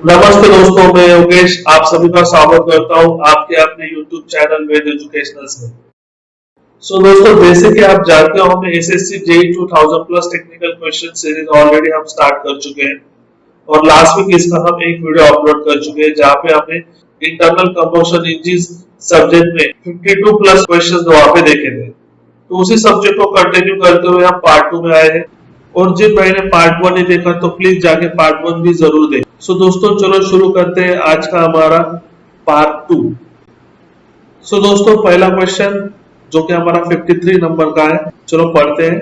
नमस्ते दोस्तों, मैं योगेश आप सभी का स्वागत करता हूं आपके अपने YouTube चैनल वेद एजुकेशनल्स में। दोस्तों, जैसे कि आप जानते हो हमें SSC JE 2000 plus technical question series already हम स्टार्ट कर चुके हैं और लास्ट वीक इसका हम एक वीडियो अपलोड कर चुके हैं जहां पे हमने इंटरनल कंबशन इंजन सब्जेक्ट में 52 प्लस क्वेश्चन वहां पे देखे थे। तो उसी सब्जेक्ट को कंटिन्यू करते हुए हम पार्ट 2 में आए हैं और जिन भाई ने पार्ट 1 नहीं देखा तो प्लीज जाके पार्ट 1 भी जरूर देखें। दोस्तों चलो शुरू करते हैं आज का हमारा पार्ट 2। दोस्तों पहला क्वेश्चन जो कि हमारा 53 नंबर का है, चलो पढ़ते हैं।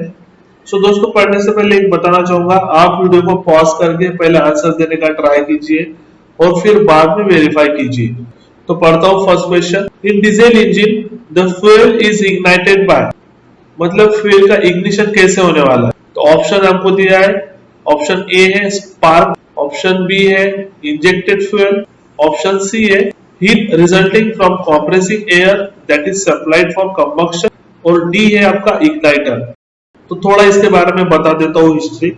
दोस्तों पढ़ने से पहले एक बताना चाहूंगा, आप वीडियो को पॉज करके पहले आंसर देने का ट्राई कीजिए और फिर बाद में वेरीफाई कीजिए। तो पढ़ता हूँ first question. In diesel engine the fuel is ignited by, मतलब फ्यूल का इग्निशन कैसे होने वाला है। तो ऑप्शन हमको दिया है, ऑप्शन ए है स्पार्क, ऑप्शन बी है इंजेक्टेड फ्यूल, ऑप्शन सी है heat resulting from compressing air that is supplied for combustion, और डी है आपका इग्नाइटर। तो थोड़ा इसके बारे में बता देता हूँ हिस्ट्री।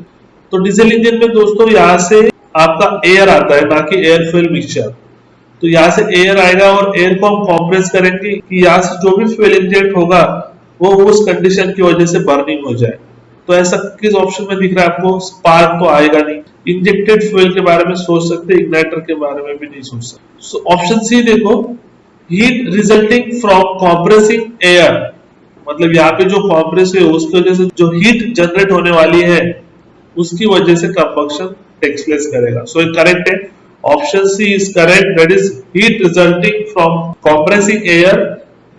तो डीजल इंजन में दोस्तों यहाँ से आपका एयर आता है, ना कि एयर फ्यूल मिक्सचर। तो यहाँ से एयर आएगा और एयर को हम कॉम्प्रेस करेंगे कि यहाँ से जो भी फ्यूल इंजेक्ट होगा वो उस कंडीशन की वजह से बर्निंग हो जाए। तो ऐसा किस ऑप्शन में दिख रहा है आपको? स्पार्क तो आएगा नहीं। इंजेक्टेड फ्यूल के बारे में सोच सकते, इग्नाइटर के बारे में भी नहीं सोच सकते। ऑप्शन सी देखो, heat resulting from compressing air, मतलब यहाँ पे जो कॉम्प्रेस है उसकी वजह से जो हीट जनरेट होने वाली है उसकी वजह से कंबक्शन टेक्स प्लेस करेगा। सो इट करेक्ट है, option C is correct, that is heat resulting from compressing air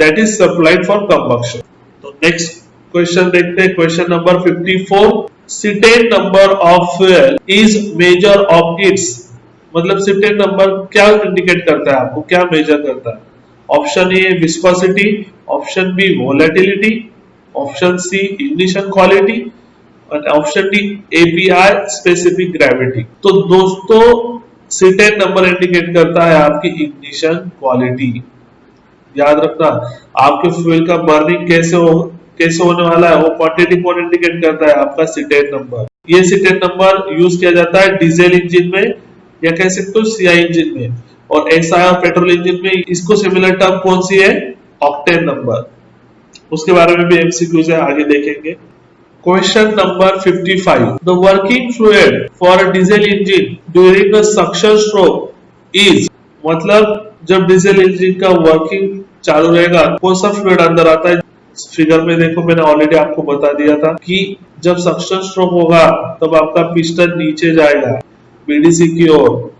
that is supplied for combustion. तो नेक्स्ट क्वेश्चन देखते हैं, question number 54। Cetane number of fuel is measure of its, मतलब cetane number क्या indicate करता है, आपको क्या measure करता है? Option A viscosity, option B volatility, option C ignition quality, और option D API specific gravity. तो दोस्तों सीटेन नंबर इंडिकेट करता है आपकी इग्निशन क्वालिटी। याद रखना, आपके फ्यूल का बर्निंग कैसे होने वाला है वो क्वांटिटी कौन इंडिकेट करता है? आपका सीटेन नंबर। ये सीटेन नंबर यूज किया जाता है डीजल इंजन में या कह सकते हो सीआई इंजन में, और एसआई और पेट्रोल इंजन में इसको सिमिलर टर्म कौन सी है? Octane number. उसके बारे में भी एमसीक्यूज है, आगे देखेंगे। Question number 55। The working fluid for a diesel engine during the suction stroke is, मतलब जब डीजल इंजन का वर्किंग चालू रहेगा कौन सा फ्लूइड अंदर आता है? फिगर में देखो, मैंने ऑलरेडी आपको बता दिया था कि जब सक्शन स्ट्रोक होगा तब आपका पिस्टन नीचे जाएगा बीडीसी की ओर,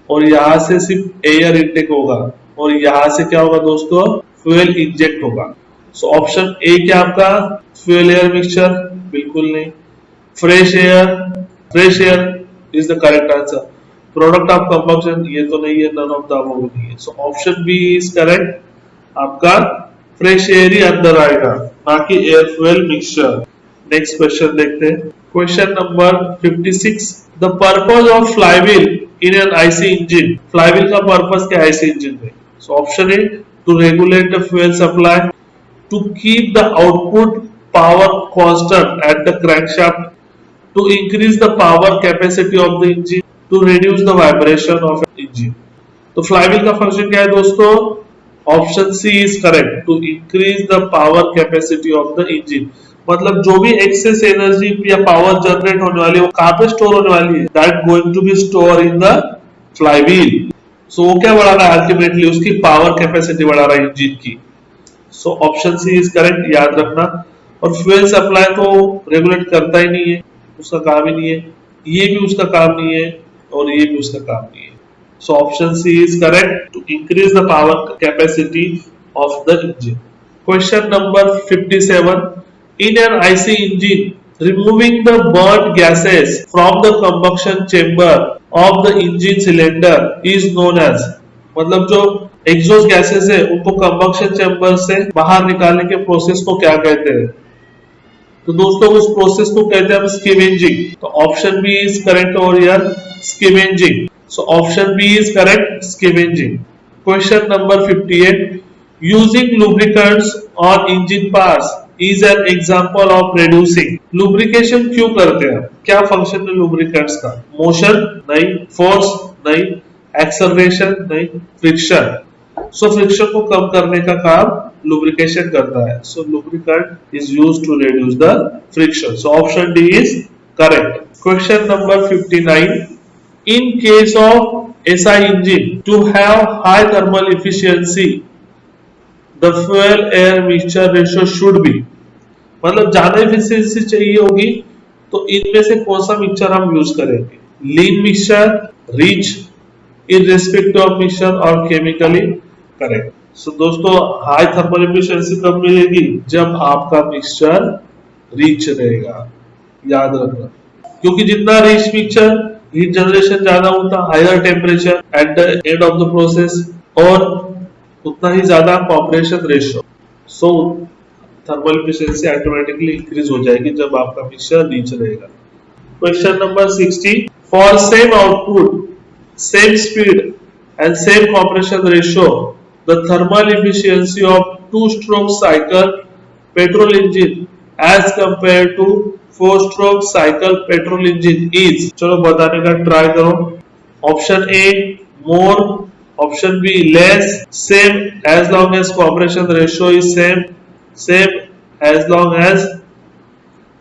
और यहाँ से सिर्फ एयर इनटेक होगा और यहाँ से क्या होगा दोस्तों? फ्यूल इंजेक्ट होगा। सो ऑप्शन ए क्या आपका? Fuel air mixture? बिल्कुल नहीं। Fresh air is the correct answer. Product of combustion ये तो नहीं है, नन ऑफ द अबव नहीं है। So option B is correct, आपका फ्रेश एयर ही अंदर आएगा, ना कि air fuel mixture. Next question देखते हैं, question number 56। The purpose of flywheel in an IC engine, flywheel का पर्पस क्या है आईसी इंजन में? So option A to regulate the fuel supply, to keep the output power constant at the crankshaft, to increase the power capacity of the engine, to reduce the vibration of engine. तो flywheel का function क्या है दोस्तों? Option C is correct, to increase the power capacity of the engine, मतलब जो भी excess energy या power generate होने वाली है वो कहां पे स्टोर होने वाली है? That going to be store in the flywheel. So वो क्या बढ़ा रहा है? अल्टीमेटली उसकी पावर कैपेसिटी बढ़ा रहा है इंजन की। So option C is correct, याद रखना। और फ्यूल सप्लाई तो रेगुलेट करता ही नहीं है, उसका काम ही नहीं है, ये भी उसका काम नहीं है और ये भी उसका काम नहीं है। So option C is correct, to increase the power capacity of the engine. Question number 57. In an IC engine, removing the burnt gases from the combustion chamber of the engine cylinder is known as, मतलब जो exhaust gases है उनको combustion chamber से बाहर निकालने के process को क्या कहते हैं? तो दोस्तों उस प्रोसेस को कहते हैं स्कीवेंजिंग। तो ऑप्शन बी इज करेक्ट और यार स्कीवेंजिंग। So option B is correct, scavenging. Question number 58. Using lubricants on engine parts is an example of reducing. Lubrication क्यों करते हैं? क्या फंक्शन है lubricants का? मोशन नहीं, फोर्स नहीं, एक्सेलरेशन नहीं, फ्रिक्शन। सो फ्रिक्शन को कम करने का काम लुब्रिकेशन करता है। So lubricant is used to reduce the friction. So option D is correct. Question number 59, in case of SI engine to have high thermal efficiency the fuel air mixture ratio should be, मतलब ज्यादा efficiency चाहिए होगी तो इनमें से कौन सा mixture हम यूज करेंगे? Lean mixture, rich, irrespective of mixture और केमिकली करेक्ट। सो दोस्तों हाई थर्मल एफिशिएंसी कब मिलेगी? जब आपका मिक्सचर रिच रहेगा, याद रखना, क्योंकि जितना रिच मिक्सचर हीट जनरेशन ज्यादा होता, higher temperature at the end of the process, और उतना ही ज्यादा compression ratio. So thermal efficiency automatically increase हो जाएगी जब आपका मिक्सचर रिच रहेगा। Question number 60, for same output, same speed and same compression ratio the thermal efficiency of two stroke cycle petrol engine as compare to 4 stroke cycle petrol engine is, चलो बताने का try करो। Option A more, option be less, same as long as compression ratio is same, same as long as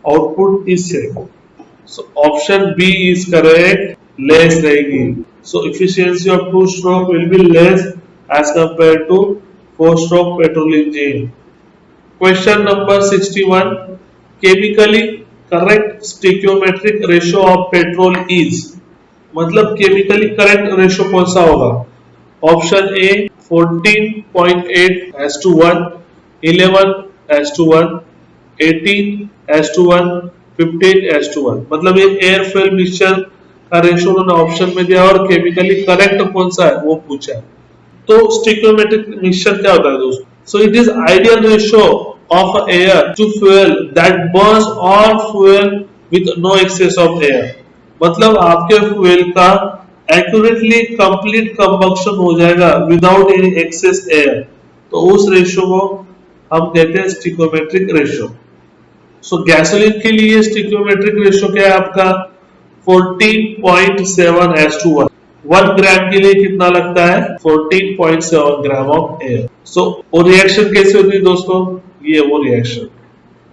output is same. So option B is correct, less रहेगी। So efficiency of 2 stroke will be less as compare to 4 stroke petrol engine. Question number 61, chemically correct stoichiometric ratio of petrol is, मतलब chemically correct ratio कौन सा होगा? Option ए 14.8:1, 11:1, 18:1, 15:1, मतलब ये air fuel mixture का ratio उन्होंने option में दिया और केमिकली करेक्ट कौन सा है वो पूछा है। तो स्टोइकियोमेट्रिक मिक्सचर क्या होता है दोस्तों? सो it is ideal ratio of air to fuel that burns all fuel with no excess of air, मतलब आपके फ्यूल का एक्यूरेटली कंप्लीट कंबक्शन हो जाएगा विदाउट एनी एक्सेस एयर, तो उस रेशियो को हम कहते हैं स्टोइकियोमेट्रिक रेशियो। सो गैसोलीन के लिए स्टोइकियोमेट्रिक रेशियो क्या है आपका? 14.7:1। 1 ग्राम के लिए कितना लगता है? 14.7 ग्राम ऑफ एयर। सो वो रिएक्शन कैसे होती है दोस्तों? ये वो रिएक्शन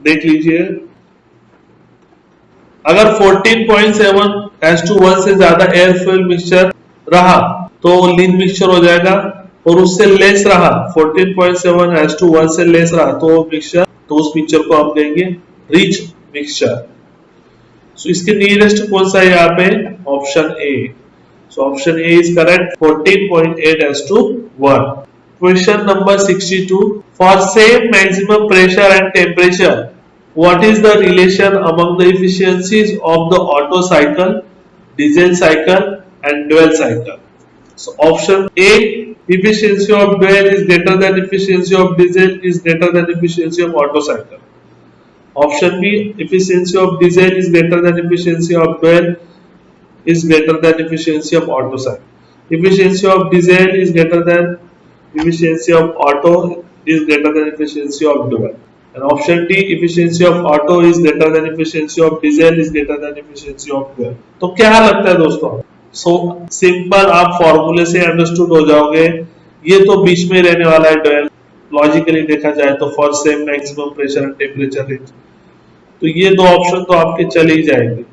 देख लीजिए, अगर 14.7:1 से ज्यादा एयर फ्यूल मिक्सचर रहा तो लीन मिक्सचर हो जाएगा, और उससे लेस रहा 14.7:1 से लेस रहा तो मिक्सचर, तो उस मिक्सचर को हम कहेंगे रिच मिक्सचर। सो इसके नियरेस्ट कौन सा है यहाँ पे? Option A. So option A is correct, 14.8:1। Question number 62, for same maximum pressure and temperature, what is the relation among the efficiencies of the Otto cycle, diesel cycle and dual cycle? So option A, efficiency of dual is greater than efficiency of diesel is greater than efficiency of Otto cycle. Option B, efficiency of diesel is greater than efficiency of dual is greater than efficiency of Otto cycle. Efficiency of diesel is greater than efficiency of Otto is greater than efficiency of dual, and option D, efficiency of Otto is greater than efficiency of diesel is greater than efficiency of dual। तो क्या लगता है दोस्तों? So simple आप फॉर्मूले से understood हो जाओगे, ये तो बीच में रहने वाला है dual, लॉजिकली देखा जाए तो for same maximum pressure and temperature range, तो ये दो ऑप्शन तो आपके चले ही जाएंगे,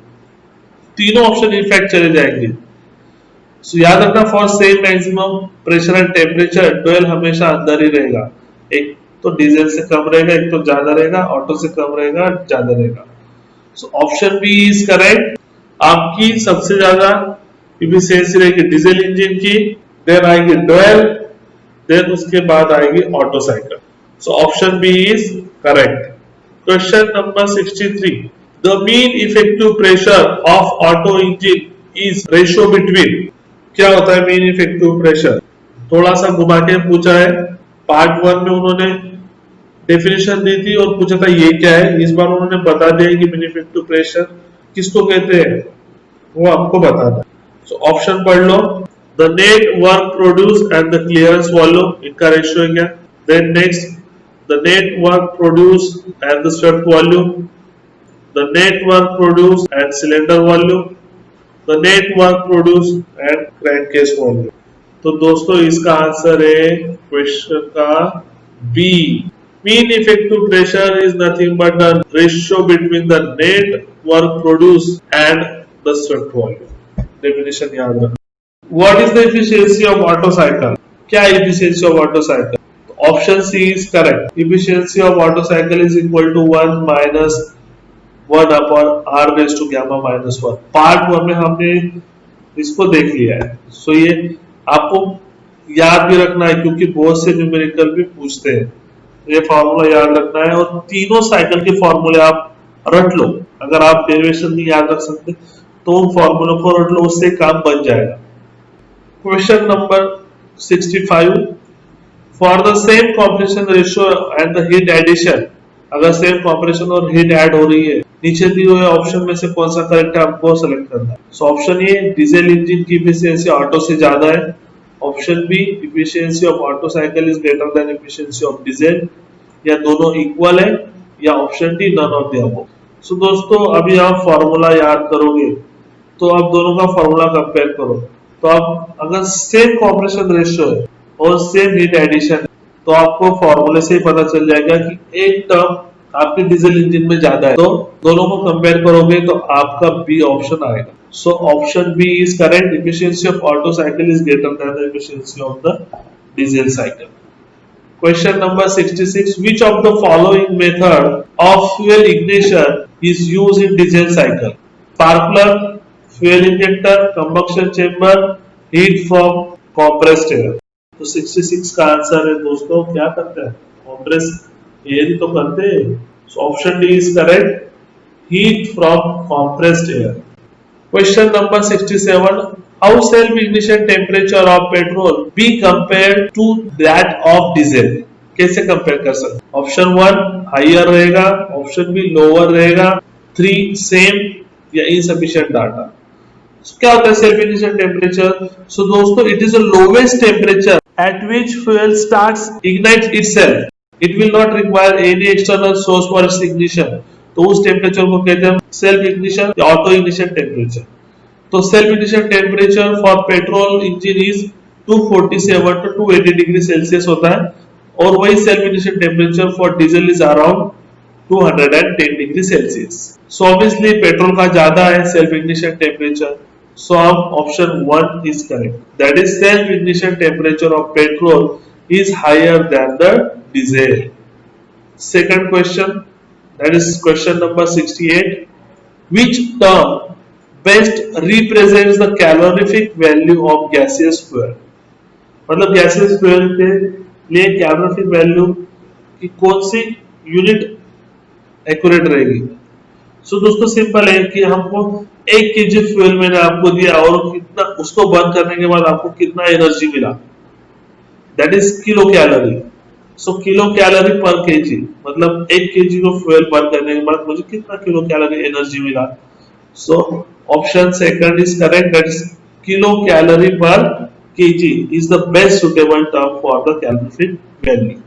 तीनों ऑप्शन इनफैक्ट चले जाएंगे। So, याद रखना for same maximum pressure and temperature dual हमेशा अंदर ही रहेगा, एक तो डीजल से कम रहेगा, एक तो ज्यादा रहेगा, ऑटो से कम रहेगा, ज्यादा रहेगा। So option B is correct. आपकी सबसे ज्यादा एफिशिएंसी रहेगी डीजल इंजन की, देन आएगी डुअल, देन उसके बाद आएगी Otto cycle. So option B is correct. Question number 63, the mean effective pressure of Otto engine is ratio between, क्या होता है मीन इफेक्टिव प्रेशर? थोड़ा सा घुमा के पूछा है, पार्ट 1 में उन्होंने डेफिनेशन दी थी और पूछा था ये क्या है, इस बार उन्होंने बता दिया कि मीन इफेक्टिव प्रेशर किसको कहते हैं वो आपको बताना। सो ऑप्शन पढ़ लो, the net work produce and the clearance volume, इनका रेशियो है क्या? Then next, the net work produce and the swept volume, the net work produce and cylinder volume, the net work produced and crankcase volume. तो दोस्तों इसका answer है question का B. Mean effective pressure is nothing but the ratio between the net work produce and the swept volume. Definition याद रखना। What is the efficiency of Otto cycle? क्या efficiency of Otto cycle? Option C is correct. Efficiency of Otto cycle is equal to 1 minus 1 upon R raise to gamma minus 1। Part 1 में हमने इसको देख लिया है। सो ये आपको याद भी रखना है क्योंकि बहुत से न्यूमेरिकल भी पूछते हैं। ये फॉर्मूला याद रखना है और तीनों साइकिल के फॉर्मूले आप रट लो। अगर आप डेरिवेशन नहीं याद रख सकते तो उन फॉर्मूलों को रट लो, उससे काम बन जाएगा। Question number 65। For the same compression ratio and the heat addition, अगर सेम कॉम्प्रेशन और हीट ऐड हो रही है, नीचे दिए हुए ऑप्शन में से कौन सा करेक्ट है आपको सेलेक्ट करना है। So option A, diesel engine की एफिशिएंसी ऑटो से ज्यादा है। Option B, efficiency of Otto cycle is greater than efficiency of diesel, या दोनों इक्वल है, या option D, none of the above. So दोस्तों अभी आप फॉर्मूला याद करोगे तो आप दोनों का फॉर्मूला कंपेयर करो। तो आप अगर सेम कॉम्प्रेशन रेशियो है और सेम हीट एडिशन तो आपको फॉर्मूले से ही पता चल जाएगा कि एक टर्म आपके डीजल इंजन में ज्यादा है, तो दोनों को कंपेयर करोगे तो आपका बी ऑप्शन आएगा। So option B is correct. Efficiency of Otto cycle is greater than the efficiency of the diesel cycle. Question number 66। Which of the following method of fuel ignition is used in diesel cycle? Spark plug, fuel injector, combustion chamber, heat from compressed air. तो 66 का answer है दोस्तों, क्या करते हैं? Compress air ही तो करते हैं। So option D is correct, heat from compressed air. Question number 67। How self ignition temperature of petrol be compare to that of diesel? कैसे कंपेयर कर सकते? ऑप्शन 1 हायर रहेगा, ऑप्शन बी लोअर रहेगा, 3 same, या insufficient data. क्या होता है self ignition temperature? So दोस्तों it is the lowest temperature at which fuel starts ignites itself. It will not require any external source for its ignition. तो उस temperature को कहते हैं सेल्फ इग्निशन या ऑटो इग्निशन टेम्परेचर। तो self ignition temperature for petrol engine is 247 to 280 degree Celsius होता है, और वही self ignition temperature for diesel is around 210 degree Celsius. So obviously petrol का ज्यादा है self ignition temperature. So option 1 is correct. That is self ignition temperature of petrol is higher than the diesel. Second question, that is question number 68. Which term best represents the calorific value of gaseous fuel? मतलब gaseous fuel के लिए calorific value की कौन सी unit accurate रहेगी? सो दोस्तों simple है कि हमको 1 केजी फ्यूल मैंने आपको दिया और कितना उसको बर्न करने के बाद आपको कितना एनर्जी मिला, that is kilo calorie. So kilo calorie per KG, मतलब 1 केजी को फ्यूल बर्न करने के बाद मुझे कितना किलो कैलोरी एनर्जी मिला। So option second is correct, that is kilo calorie per KG is the best suitable term for the calorific value.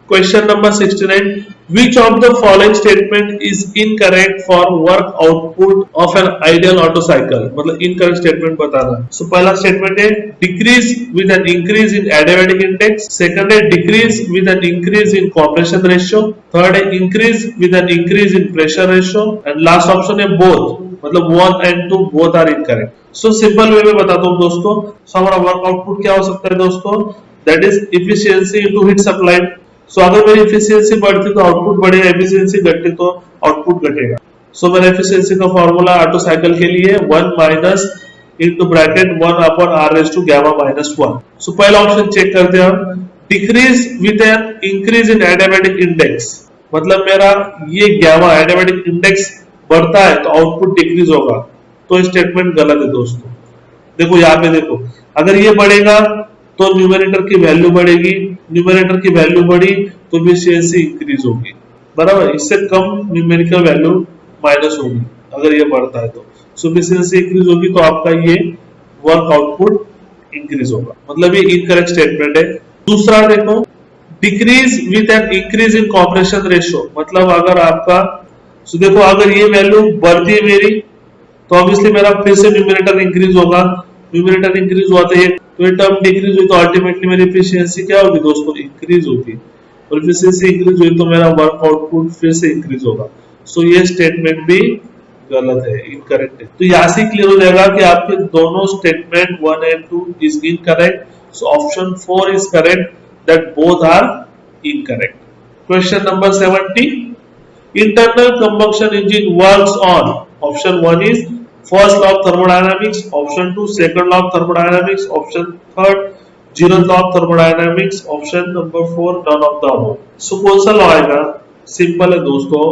Question number 69. Which of the following statement is incorrect for work output of an ideal auto cycle? मतलब incorrect statement बताना। So पहला statement है decrease with an increase in adiabatic index. Second है decrease with an increase in compression ratio. Third है increase with an increase in pressure ratio. And last option है both. मतलब 1 and 2 both are incorrect. So simple way में बताता हूँ दोस्तों। So हमारा work output क्या हो सकता है दोस्तों? That is efficiency into heat supplied. सो अगर मेरी एफिशिएंसी बढ़ती तो आउटपुट बढ़ेगा, एफिशिएंसी घटती तो आउटपुट घटेगा। सो मेरा एफिशिएंसी का फॉर्मूला ऑटो साइकिल के लिए 1 minus into bracket 1 upon R raise to gamma minus 1। So पहला ऑप्शन चेक करते हैं हम, decrease with an increase in adiabatic index. मतलब मेरा ये गामा एडियाबैटिक इंडेक्स बढ़ता है तो आउटपुट डिक्रीज होगा, तो स्टेटमेंट गलत है दोस्तों। देखो यहाँ पे देखो, अगर ये बढ़ेगा तो न्यूमरेटर की वैल्यू बढ़ेगी, न्यूमरेटर की वैल्यू बढ़ी तो एफिशिएंसी इंक्रीज होगी, बराबर। इससे कम न्यूमेरिकल वैल्यू माइनस होगी अगर ये बढ़ता है तो। सो एफिशिएंसी इंक्रीज होगी तो आपका ये वर्क आउटपुट इंक्रीज होगा, मतलब ये इनकरेक्ट स्टेटमेंट है। दूसरा देखो, decrease with an increase in compression ratio, मतलब अगर आपका देखो अगर ये वैल्यू बढ़ती है मेरी तो ऑब्वियसली मेरा फिर से न्यूमरेटर इंक्रीज होगा, न्यूमरेटर इंक्रीज हुआ तो ये टर्म डिक्रीज हुई तो अल्टीमेटली मेरी एफिशिएंसी क्या होगी दोस्तों, इंक्रीज होगी। और एफिशिएंसी इंक्रीज हुई तो मेरा वर्क आउटपुट फिर से इंक्रीज होगा। सो ये स्टेटमेंट भी गलत है, इनकरेक्ट है। तो यहाँ से क्लियर हो जाएगा कि आपके दोनों statement 1 and 2 is incorrect. So option 4 is correct, that both are incorrect. Question number 70, internal combustion engine works on option 1 is first law of thermodynamics, option 2 second law of thermodynamics, option 3 zeroth law of thermodynamics, option number 4 none of the above। सो कौन सा law आएगा? Simple है दोस्तों,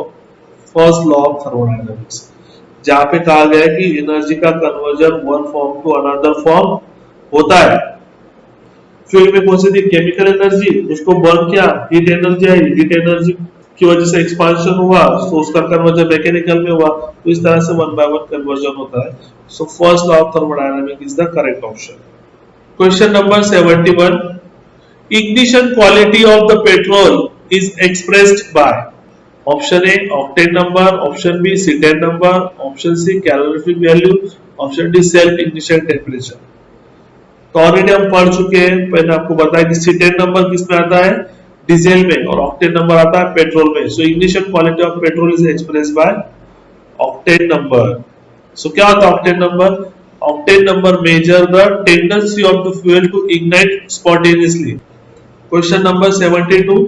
first law of thermodynamics, जहां पे कहा गया है कि एनर्जी का conversion one form to another form होता है। फ्यूल में कौन सी थी? केमिकल एनर्जी, उसको बर्न किया, हीट एनर्जी आई, हीट एनर्जी की वजह से एक्सपांशन हुआ तो उसका कन्वर्जन मैकेनिकल में हुआ। तो इस तरह से 1 by 1 कन्वर्जन होता है। So first law of thermodynamics is the correct option. Question number 71, ignition quality of the petrol is expressed by option A octane number, option B cetane number, option C calorific value, option D self ignition temperature। तो already हम पढ़ चुके हैं, मैंने आपको बताया कि cetane number किसमें आता है? डीजल में, और ऑक्टेन नंबर आता है पेट्रोल में। So ignition quality of petrol is expressed by octane number. So क्या होता है octane number? Octane number measure the tendency of the fuel to ignite spontaneously. Question number 72,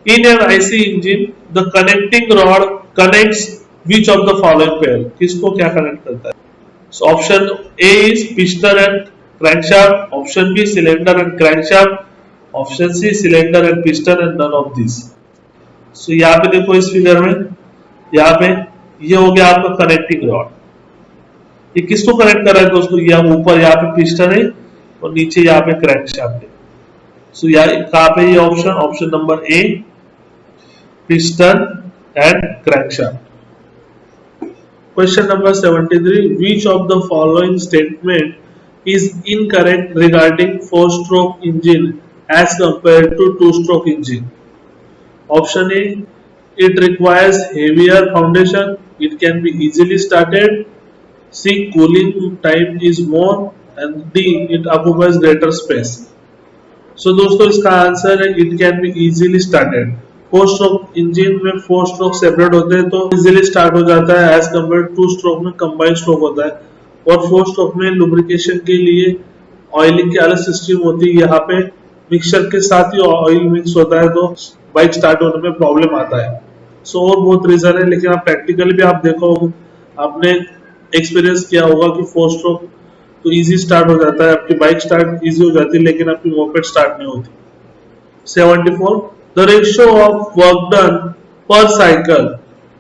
in an IC engine the connecting rod connects which of the following pair? किसको क्या connect करता है? So option A is piston and crankshaft, option B cylinder and crankshaft, option C cylinder and piston and none of these। so यहाँ पे देखो इस figure में, यहाँ पे ये हो गया आपका कनेक्टिंग रॉड। ये किसको कनेक्ट कर रहा है दोस्तों? यहाँ ऊपर यहाँ पे पिस्टन है और नीचे यहाँ पे क्रैंकशाफ्ट है। सो यहाँ कहाँ पे ये option number A, piston and crankshaft. Question number 73, which of the following statement is incorrect regarding 4-stroke engine as compared to 2-stroke engine? Option A, it requires heavier foundation, it can be easily started, C, cooling time is more, and D, it occupies greater space। so दोस्तों इसका answer है it can be easily started। 4-stroke engine में 4 stroke separate होते हैं तो easily start हो जाता है, एज कम्पेयर 2 स्ट्रोक में कंबाइंड स्ट्रोक होता है। और 4 स्ट्रोक में लुब्रिकेशन के लिए ऑयलिंग की अलग सिस्टम होती है, यहाँ पे मिक्सचर के साथ ही ऑयल मिक्स होता है तो बाइक स्टार्ट होने में प्रॉब्लम आता है। सो और बहुत रीजन है, लेकिन आप प्रैक्टिकली भी आप देखो, आपने एक्सपीरियंस किया होगा कि 4 स्ट्रोक तो इजी स्टार्ट हो जाता है, आपकी बाइक स्टार्ट इजी हो जाती है, लेकिन आपकी मोपेड स्टार्ट नहीं होती। 74, the ratio of work done per cycle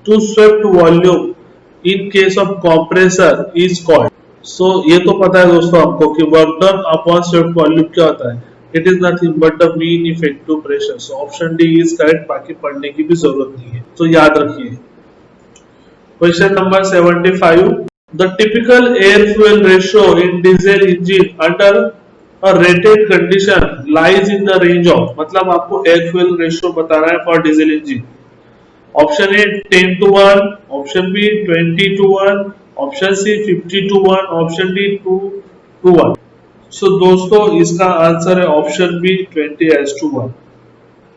to swept volume in case of compressor is called. So ये तो पता है दोस्तों आपको कि work done upon swept volume क्या होता है? It is nothing but the mean effective pressure. So option D is correct, बाकी पढ़ने की भी जरूरत नहीं है, तो याद रखिए। Question number 75, the typical air fuel ratio in diesel engine under a rated condition lies in the range of, मतलब आपको एयर फ्यूल रेशियो बताना है for diesel engine. Option A 10:1, option B 20:1, option C 50:1, option D 2:1। So दोस्तों इसका answer है option B 20:1।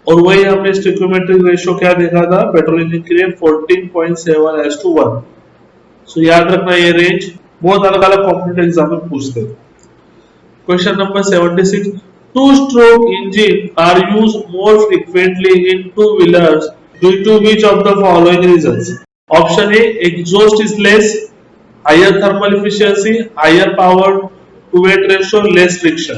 और वही हमने स्टोइकियोमेट्रिक रेशियो क्या देखा था पेट्रोल इंजन के लिए 14.7:1। सो याद रखना ये रेंज बहुत अलग अलग कॉम्पिटिटिव एग्जाम में पूछते हैं। Question number 76, two stroke engine are used more frequently in two wheelers due to which of the following reasons? Option A, exhaust is less, higher thermal efficiency, higher power to weight ratio, less friction।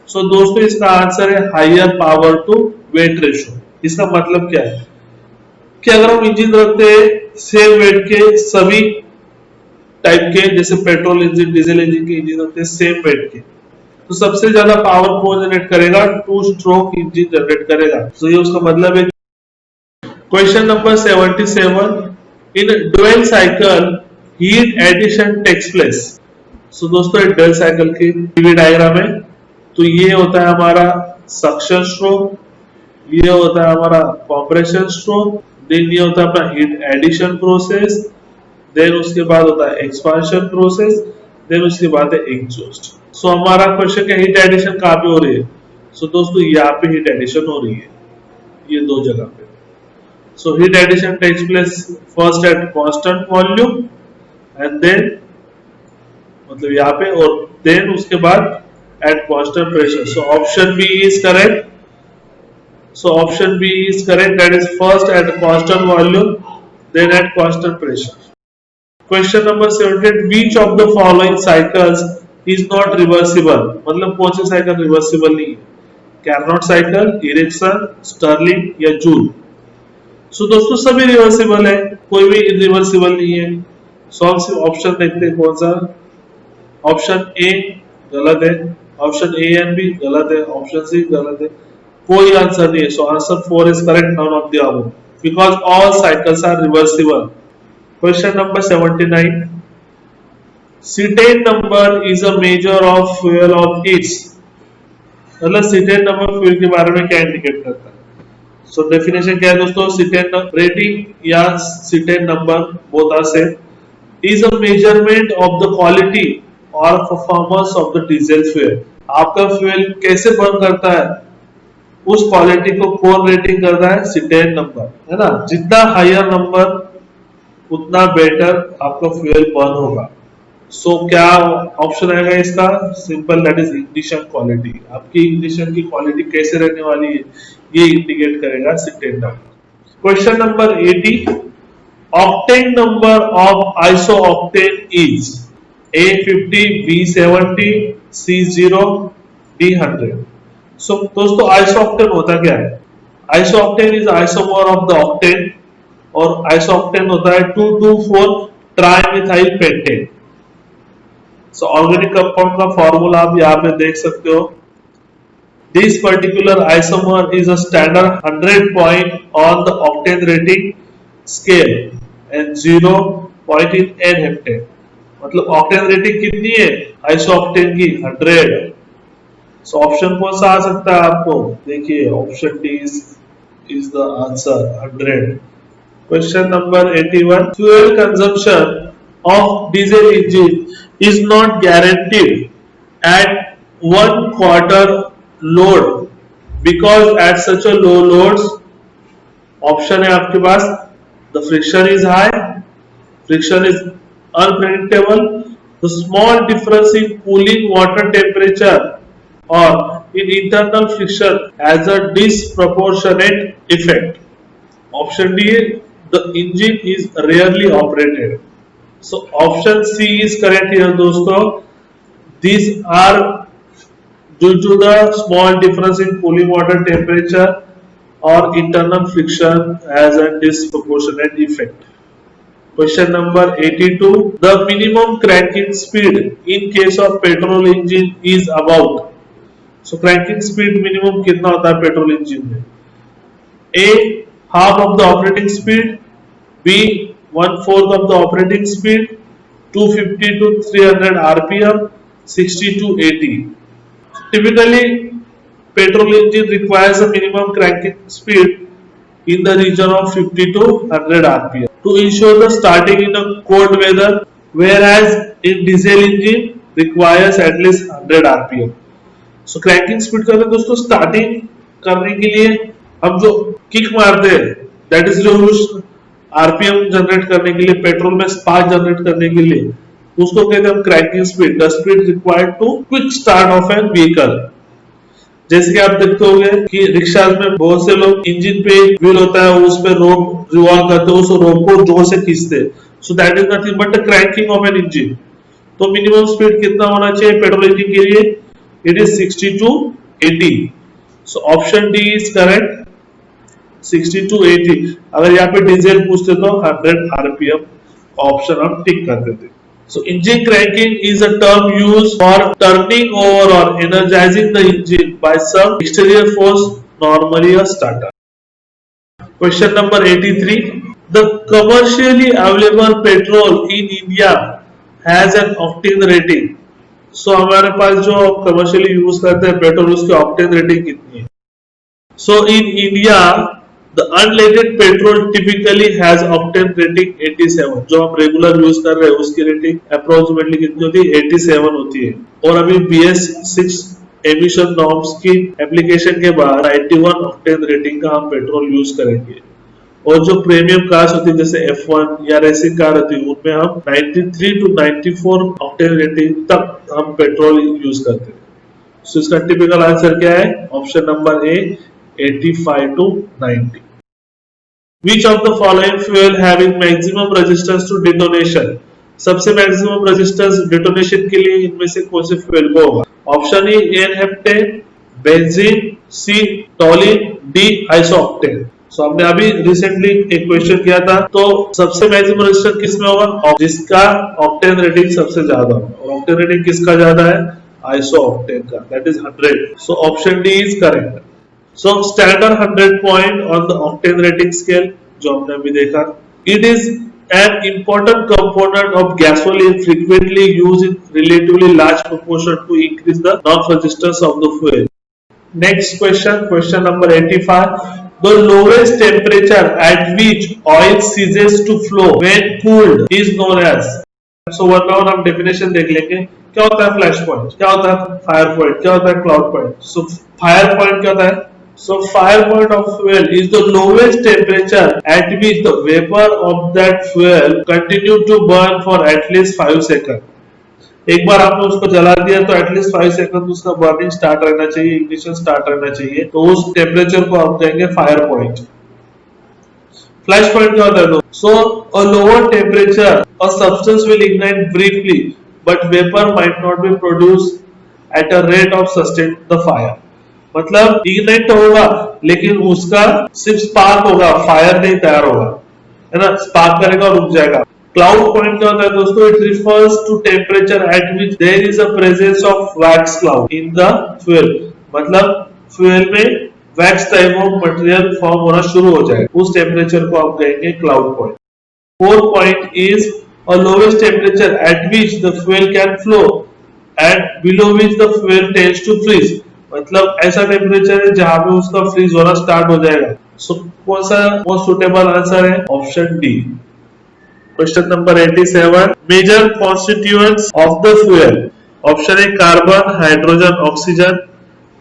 so दोस्तों इसका answer है higher power to weight ratio। इसका मतलब क्या है कि अगर हम इंजन रखते हैं सेम वेट के सभी टाइप के, जैसे पेट्रोल इंजन डीजल इंजन के इंजन रखते हैं सेम वेट के, तो सबसे ज्यादा पावर कौन जनरेट करेगा? 2 स्ट्रोक इंजन जनरेट करेगा। so ये उसका मतलब है। Question number 77, in dual cycle heat addition takes place। so दोस्तों एक dual cycle की PV डायग्राम है, तो ये होता है हमारा सक्शन स्ट्रोक, ये होता है हमारा कंप्रेशन स्ट्रोक, देन ये होता है अपना हीट एडिशन प्रोसेस, देन उसके बाद होता है एक्सपांशन प्रोसेस, देन उसके बाद है एग्जॉस्ट। सो हमारा क्वेश्चन क्या, हीट एडिशन कहाँ पे हो रही है? सो दोस्तों यहाँ पे हीट एडिशन हो रही है, ये दो जगह पे। So heat addition takes place first at constant volume and then, मतलब यहाँ पे, और देन उसके बाद at constant pressure. So option B is correct. So option B is correct. That is first at constant volume, then at constant pressure. Question number 17. Which of the following cycles is not reversible? मतलब कौन से cycle reversible नहीं है? Carnot cycle, Erikson, Stirling या joule? सो दोस्तों सभी reversible है, कोई भी इरिवर्सिबल नहीं है। सो हम सिर्फ ऑप्शन देखते हैं कौन सा। ऑप्शन ए गलत है, ऑप्शन ए एंड बी गलत है, ऑप्शन सी गलत है, कोई आंसर नहीं है। So answer 4 is correct, none of the above, because all cycles are reversible. Question number 79. Cetane number is a measure of fuel of its, मतलब सीटेन नंबर फ्यूल के बारे में क्या इंडिकेट करता है? सो डेफिनेशन क्या है दोस्तों? सीटेन रेटिंग या cetane number, both are same, is a measurement of the quality or performance of the diesel fuel. आपका फ्यूल कैसे बर्न करता है, उस क्वालिटी को कौन रेटिंग करता है? सीटेन नंबर, है ना। जितना हायर नंबर उतना बेटर आपका फ्यूल बर्न होगा। सो क्या ऑप्शन आएगा इसका? Simple, that is ignition quality. आपकी इग्निशन की क्वालिटी कैसे रहने वाली है, ये इंडिकेट करेगा cetane number. Question number 80. Octane number of isooctane is A50, B70, C0, D100। सो दोस्तों आइसोऑक्टेन होता क्या है? Isooctane is isomer of the octane, और आइसोऑक्टेन होता है 2,2,4 ट्राइमिथाइल पेंटेन। सो ऑर्गेनिक कंपाउंड का फॉर्मूला आप यहाँ पे देख सकते हो। This particular isomer is a standard 100 point on the octane rating scale and 0 point in an heptane. मतलब ऑक्टेन रेटिंग कितनी है आइसोऑक्टेन की? 100। सो ऑप्शन कौन सा आ सकता है आपको? देखिए option D is the answer, 100। Question number 81. Fuel consumption of diesel engine is not guaranteed at 1/4 load because at such a low loads, option है आपके पास, the friction is high, friction is unpredictable, the small difference in cooling water temperature, or in internal friction has a disproportionate effect. Option D, the engine is rarely operated. So option C is correct here दोस्तों. These are due to the small difference in cooling water temperature or internal friction has a disproportionate effect. Question number 82. The minimum cranking speed in case of petrol engine is about. So cranking speed minimum कितना होता है petrol engine में? A, half of the operating speed, B, 1/4 of the operating speed, 250 to 300 RPM, 60 to 80. Typically, petrol engine requires a minimum cranking speed in the region of 50 to 100 RPM to ensure the starting in a cold weather, whereas in diesel engine requires at least 100 RPM. So cranking speed का दोस्तों starting करने के लिए हम जो kick मारते हैं, that is revolution, RPM generate करने के लिए, पेट्रोल में स्पार्क जनरेट करने के लिए, उसको कहते हैं हम cranking speed, the speed required to quick start of an vehicle. जैसे कि आप देखते होंगे कि रिक्शा में बहुत से लोग इंजन पे व्हील होता है, उस पे रोप रिवॉल्व करते हैं, उस रोप को जोर से खींचते हैं। So that is nothing but the cranking of an engine. तो मिनिमम स्पीड कितना होना चाहिए पेट्रोल इंजन के लिए? It is 60 to 80। So option D is correct, 60 to 80। अगर यहाँ पे डीजल पूछते तो 100 RPM ऑप्शन हम टिक कर देते। So engine cranking is a term used for turning over or energizing the engine by some exterior force, normally a starter. Question number 83. The commercially available petrol in India has an octane rating. So हमारे पास जो commercially use करते हैं petrol, उसकी octane rating कितनी है? So in India the unleaded petrol typically has octane rating 87, जो हम regular use कर रहे हैं उसकी रेटिंग अप्रोक्सीमेटली कितनी होती है, 87 होती है। और अभी BS6 एमिशन नॉर्म्स की एप्लीकेशन के बाद 91 ऑक्टेन रेटिंग का हम पेट्रोल यूज करेंगे। और जो प्रीमियम कार्स होती है जैसे F1 या रेसिंग कार होती है उनमें हम 93 to 94 ऑक्टेन रेटिंग तक हम पेट्रोल यूज करते हैं। So, इसका टिपिकल आंसर क्या है, option number A 85 to 90। Which of the following fuel having maximum resistance to detonation? सबसे मैक्सिमम रेजिस्टेंस डिटोनेशन के लिए इनमें से कौन से फ्यूल को होगा? Option A n heptane, benzene, C toluene, D isooctane. So हमने अभी रिसेंटली एक क्वेश्चन किया था, तो सबसे मैक्सिमम रेजिस्टेंस किसमें होगा, जिसका ऑक्टेन रेटिंग सबसे ज्यादा होगा। और ऑक्टेन रेटिंग किसका ज्यादा है, आइसोऑक्टेन का, that is 100। So option D is correct. So standard 100 point on the octane rating scale जो हमने अभी देखा, it is an important component of gasoline frequently used in relatively large proportion to increase the knock resistance of the fuel. Next question, question number 85. The lowest temperature at which oil ceases to flow when cooled is known as. So one by one हम definition देख लेंगे। क्या होता है flash point, क्या होता है fire point, क्या होता है cloud point. So fire point क्या होता है, so fire point of fuel is the lowest temperature at which the vapor of that fuel continue to burn for at least 5 seconds. एक बार आपने उसको जला दिया तो एटलीस्ट 5 सेकंड उसका बर्निंग स्टार्ट रहना चाहिए, इग्निशन स्टार्ट रहना चाहिए, तो उस टेम्परेचर को आप कहेंगे फायर पॉइंट। फ्लैश पॉइंट क्या होता है, so a lower temperature a substance will ignite briefly but vapour might not be produce at a rate of sustain the fire. मतलब इग्नाइट होगा लेकिन उसका सिर्फ स्पार्क होगा, फायर नहीं तैयार होगा, है ना, स्पार्क करेगा और रुक जाएगा। क्लाउड पॉइंट क्या होता है दोस्तों, it refers to temperature at which there is a presence of wax cloud in the fuel. मतलब फ्यूल में wax type of material form होना शुरू हो जाए, उस टेम्परेचर को आप कहेंगे cloud point. Fourth point is a lowest temperature at which the fuel can flow and below which the fuel tends to freeze. मतलब ऐसा टेम्परेचर है जहां पे उसका फ्रीज होना स्टार्ट हो जाएगा। सो कौन सा मोस्ट सुटेबल आंसर है, option D. Question number 87, major constituents of the fuel. Option A carbon, hydrogen, oxygen,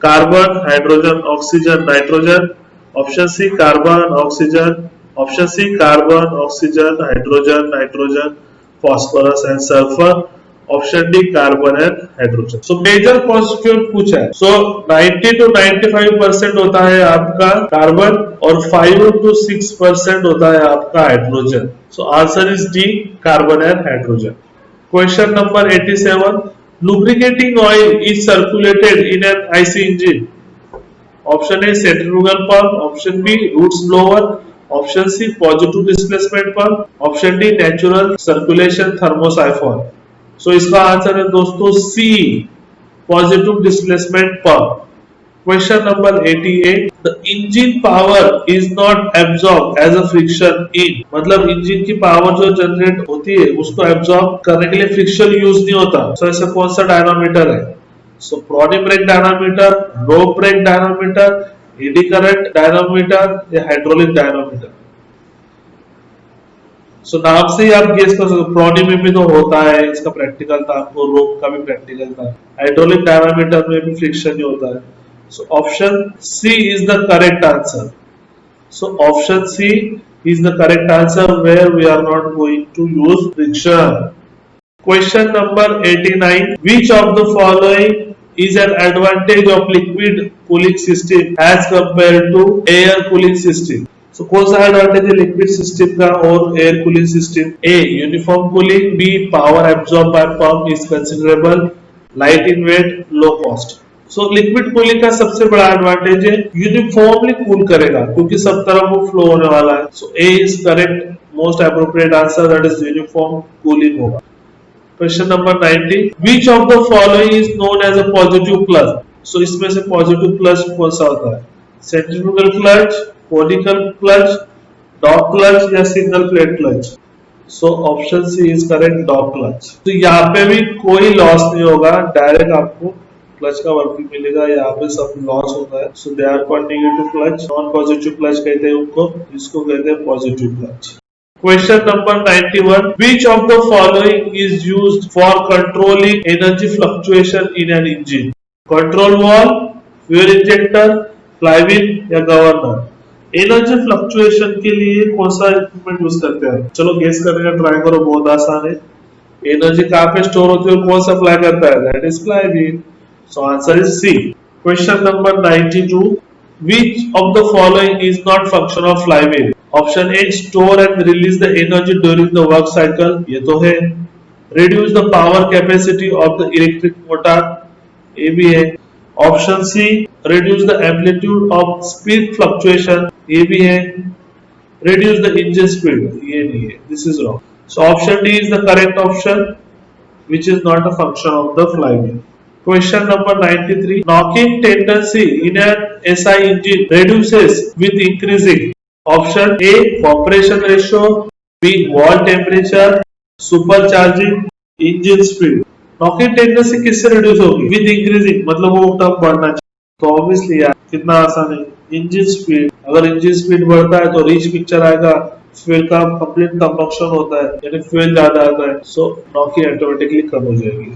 carbon, hydrogen, oxygen, nitrogen. Option C carbon, oxygen, option C carbon, oxygen, hydrogen, nitrogen, phosphorus and sulphur. Option D carbon and hydrogen. So major constituent पूछा है, सो 90 to 95% होता है आपका carbon और 5 to 6% होता है आपका hydrogen. So answer is D, carbon and hydrogen. Question number 87, lubricating oil is circulated in an IC engine. Option A centrifugal pump, option B roots blower, option C positive displacement pump, option D natural circulation thermosiphon. So इसका answer है दोस्तों C, positive displacement pump. Question number 88, the engine power is not absorb as a friction in. मतलब engine की power जो generate होती है उसको absorb करने के लिए फ्रिक्शन यूज नहीं होता। सो ऐसा कौन सा डायनामोमीटर है, so prony brake dynamometer, rope brake dynamometer, eddy current dynamometer या हाइड्रोलिक डायनामोमीटर। सो नाम से ही आप गेस कर सकते हो, प्रोनी में भी तो होता है, इसका प्रैक्टिकल था, आपको रोप का भी प्रैक्टिकल था, हाइड्रोलिक डायनामोमीटर में भी फ्रिक्शन ही होता है। So option C is the correct answer. So option C is the correct answer where we are not going to use friction. Question number 89, which of the following is an advantage of liquid cooling system as compared to air cooling system? So कौन सा advantage है liquid system का और air cooling system? A uniform cooling, B power absorb by pump is considerable, light in weight, low cost. So liquid cooling का सबसे बड़ा advantage है uniformly cool करेगा क्योंकि सब तरफ वो फ्लो होने वाला है। So A is correct, most appropriate answer, that is uniform cooling होगा। Question number 90, which of the following is known as a positive clutch? So इसमें से पॉजिटिव क्लच कौन सा होता है, centrifugal clutch, conical clutch, dog clutch या single plate clutch? So option C is correct, dog clutch. तो यहाँ पे भी कोई लॉस नहीं होगा, डायरेक्ट आपको क्लच का वर्किंग मिलेगा, यहाँ पे सब लॉस होता है। So they are called negative clutch. Non positive clutch कहते हैं उनको, इसको कहते हैं positive clutch. Question number 91. Which of the following is used for controlling energy fluctuation in an engine? Control valve, fuel injector, flywheel या governor? Energy fluctuation के लिए कौन सा इक्विपमेंट यूज करते हैं? चलो गेस करने का ट्राई करो, बहुत आसान है। एनर्जी कहाँ पे स्टोर होती है और कौन सप्लाई करता है? That is flywheel. So answer is C. Question number 92. Which of the following is not function of flywheel? Option A, store and release the energy during the work cycle, ये तो है। Reduce the power capacity of the electric motor, ये भी है। Option C, reduce the amplitude of speed fluctuation, ये भी है। Reduce the engine speed, ये नहीं है, this is wrong. So option D is the correct option, which is not a function of the flywheel. Question number 93. Knocking tendency in an SI engine reduces with increasing. Option A, compression ratio, B, wall temperature, supercharging, engine speed. Knocking tendency किससे reduce होगी? With increasing, मतलब वो term बढ़ना चाहिए। तो obviously यार कितना आसान है, engine speed। अगर engine speed बढ़ता है तो reach पिक्चर आएगा, फ्यूल का कंप्लीट कंबक्शन होता है, यानी फ्यूल ज्यादा आता है, सो नॉकिंग ऑटोमेटिकली कम हो जाएगी।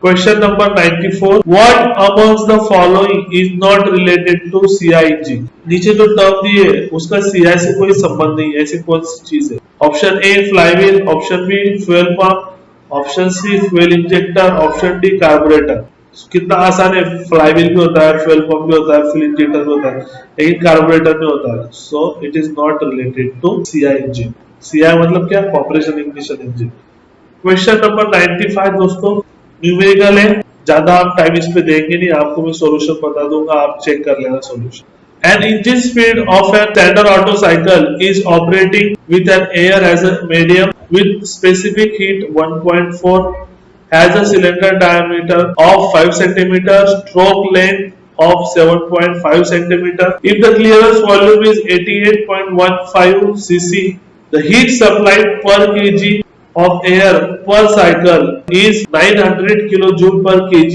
Question number 94. What amongst the following is not related to CI engine? नीचे जो टर्म दी है उसका CI से कोई संबंध नहीं है, ऐसी कौन सी चीज है? Option A flywheel, option B fuel pump, option C fuel injector, option D carburettor. कितना आसान है, फ्लाईव्हील भी होता है, फ्यूल पंप भी होता है, फ्यूल इंजेक्टर भी होता है, लेकिन कार्बोरेटर भी होता है। So it is not related to CI engine. CI मतलब क्या? Compression ignition engine. Question number 95 दोस्तों, न्यूमेरिकल है, ज्यादा आप टाइम इस पे देंगे नहीं, आपको मैं सॉल्यूशन बता दूंगा, आप चेक कर लेना solution. An engine speed of a standard Otto cycle is operating with an air as a medium with specific heat 1.4, has a cylinder diameter of 5 cm, stroke length of 7.5 cm. If the clearance volume is 88.15 cc, the heat supplied per kg of air per cycle is 900 kilojoule per kg,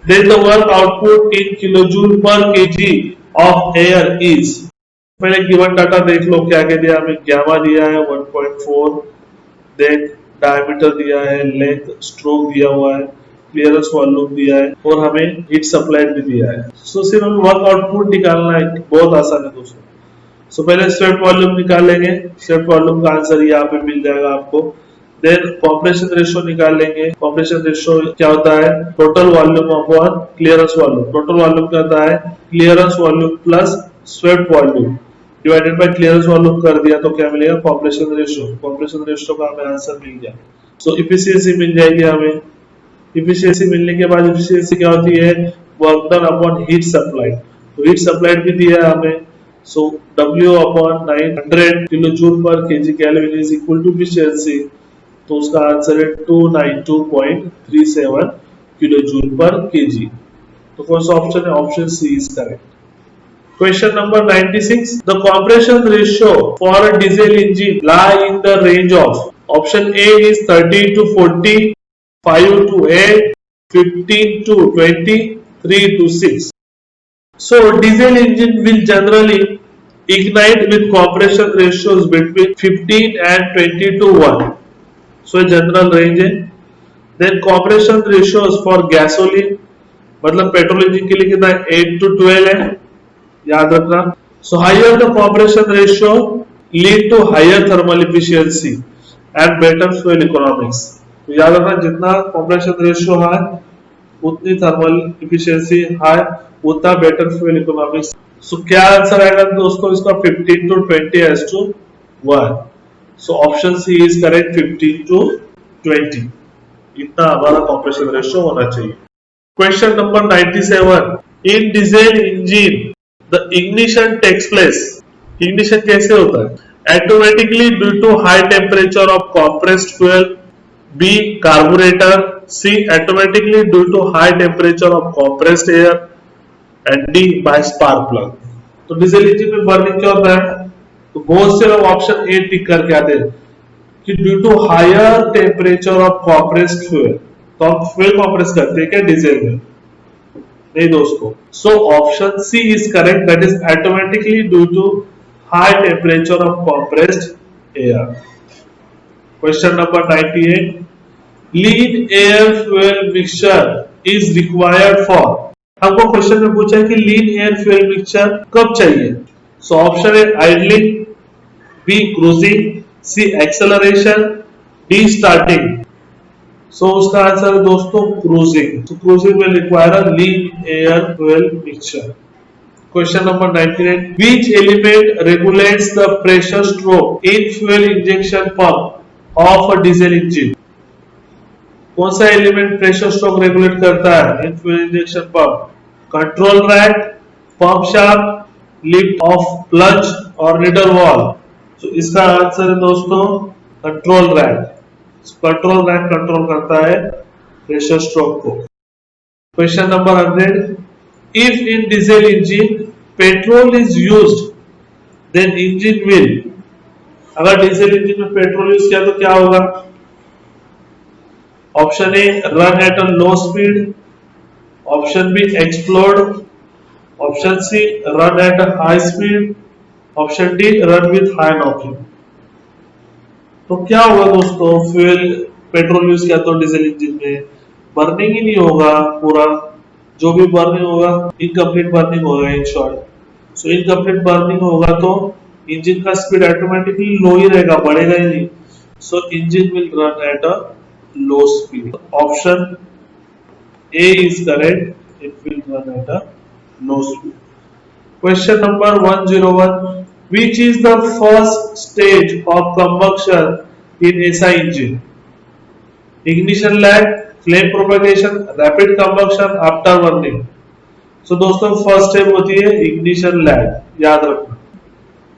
then the work output in kilojoule per kg of air is। मैंने given data देख लो, क्या क्या दिया हमें? Gamma दिया है 1.4, then diameter दिया है, लेंथ, स्ट्रोक दिया हुआ है, क्लियरेंस वॉल्यूम दिया है और हमें हीट सप्लाइड भी दिया है। सो सिर्फ हमें वर्क आउटपुट निकालना है, बहुत आसान है दोस्तों। सो पहले स्वेट वॉल्यूम निकालेंगे, स्वेट वॉल्यूम का आंसर यहाँ पे मिल जाएगा आपको। देन कॉम्प्रेशन रेशियो निकाल लेंगे। कॉम्प्रेशन रेशियो क्या होता है? Total volume upon clearance volume. Total volume क्या होता है? Clearance volume plus sweat volume divided by clearance volume कर दिया तो क्या मिलेगा? Compression ratio. कॉम्प्रेशन रेशियो का हमें आंसर मिल गया। सो इफिशियंसी मिल जाएगी हमें। इफिशियंसी मिलने के बाद इफिशियंसी क्या होती है? Work done upon heat supply. तो हीट सप्लाइड भी दिया है हमें। सो W अपॉन 900 किलोजूल पर KG kelvin is equal to efficiency, तो उसका आंसर है 292.37 किलोजूल पर केजी। तो कौन सा ऑप्शन है? Option C is correct. Question number 96. The compression ratio for a diesel engine lie in the range of, option A is 30 to 40, 5 to 8, 15 to 20, 3 to 6. So diesel engine will generally ignite with compression ratios between 15 and 20 to 1. So general range है। Then compression ratios for gasoline, मतलब petrol engine के लिए कितना है? 8 to 12 है, याद रखना। So higher the compression ratio lead to higher thermal efficiency and better fuel economics. तो याद रखना, जितना कॉम्प्रेशन रेशियो हाई उतनी थर्मल इफिशियंसी हाई, उतना बेटर फ्यूल इकोनॉमिक्स। सो क्या आंसर आएगा दोस्तों इसका? 15 to 20:1। So option C is correct, 15 to 20, इतना हमारा कॉम्प्रेशन रेशियो होना चाहिए। Question number 97. In diesel engine the ignition takes place. Ignition कैसे होता है? Automatically due to high temperature of compressed fuel, B carburettor, C automatically due to high temperature of compressed air and D by spark plug. तो diesel engine में burning क्या होता है? तो बहुत से लोग ऑप्शन ए टिक करके आते हैं कि due to higher temperature of compressed fuel. तो हम फ्यूल कॉम्प्रेस करते हैं क्या डीजल में? नहीं दोस्तों, so option C is correct, that is automatically due to high temperature of compressed air. Question number 98, lean air fuel mixture is required for. हमको question में पूछा है कि लीन एयर फ्यूल मिक्सचर कब चाहिए। So option A idling, B cruising, C acceleration, D starting. So उसका answer है दोस्तों क्रूजिंग। तो क्रूजिंग में require a lean air fuel mixture. Question number 99, which element regulates the pressure stroke in fuel injection pump of a diesel engine? कौन सा element pressure stroke regulate करता है in fuel injection pump? Control rack, pump shaft, lift of plunge और needle valve. तो इसका answer है दोस्तों control rack. Control rack control करता है प्रेशर स्ट्रोक को। Question number 100, if in diesel engine petrol is used then engine will. अगर diesel engine में पेट्रोल यूज किया तो क्या होगा? Option A run at a low speed, option B explode, option C run at a high speed, option D run with high knocking. तो क्या होगा दोस्तों, फ्यूल पेट्रोल यूज किया तो डीजल इंजन में बर्निंग ही नहीं होगा, पूरा जो भी बर्निंग होगा इनकम्प्लीट बर्निंग होगा in short. So incomplete burning होगा तो इंजन का स्पीड ऑटोमेटिकली लो ही रहेगा, बढ़ेगा ही नहीं। सो engine will run at a low speed. Option A is correct. It will run at a low speed. Question number 101. Which is the first stage of combustion in SI engine? Ignition lag, flame propagation, rapid combustion, after burning. So दोस्तों first step होती है ignition lag, याद रखना।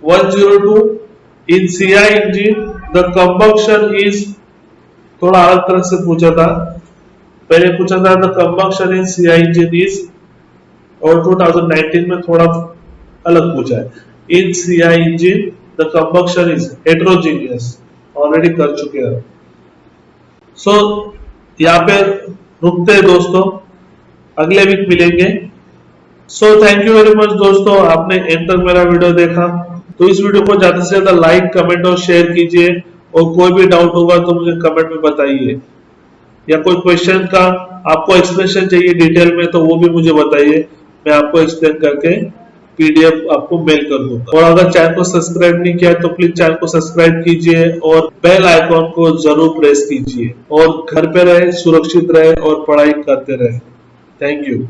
102. In CI engine, the combustion is, थोड़ा अलग तरह से पूछा था, पहले पूछा था the combustion in CI engine is, और 2019 में थोड़ा अलग पूछा है in CI engine the combustion is heterogeneous, already कर चुके हैं। सो यहाँ पे रुकते हैं दोस्तों, अगले वीक मिलेंगे। So thank you very much दोस्तों, आपने एंड तक मेरा वीडियो देखा। तो इस वीडियो को ज्यादा से ज्यादा लाइक, कमेंट और शेयर कीजिए, और कोई भी डाउट होगा तो मुझे कमेंट में बताइए, या कोई क्वेश्चन का आपको एक्सप्लेनेशन चाहिए डिटेल में तो वो भी मुझे बताइए, मैं आपको एक्सप्लेन करके पीडीएफ आपको मेल कर दूंगा। और अगर चैनल को सब्सक्राइब नहीं किया तो प्लीज चैनल को सब्सक्राइब कीजिए और बेल आइकॉन को जरूर प्रेस कीजिए, और घर पे रहे, सुरक्षित रहे और पढ़ाई करते रहे। Thank you.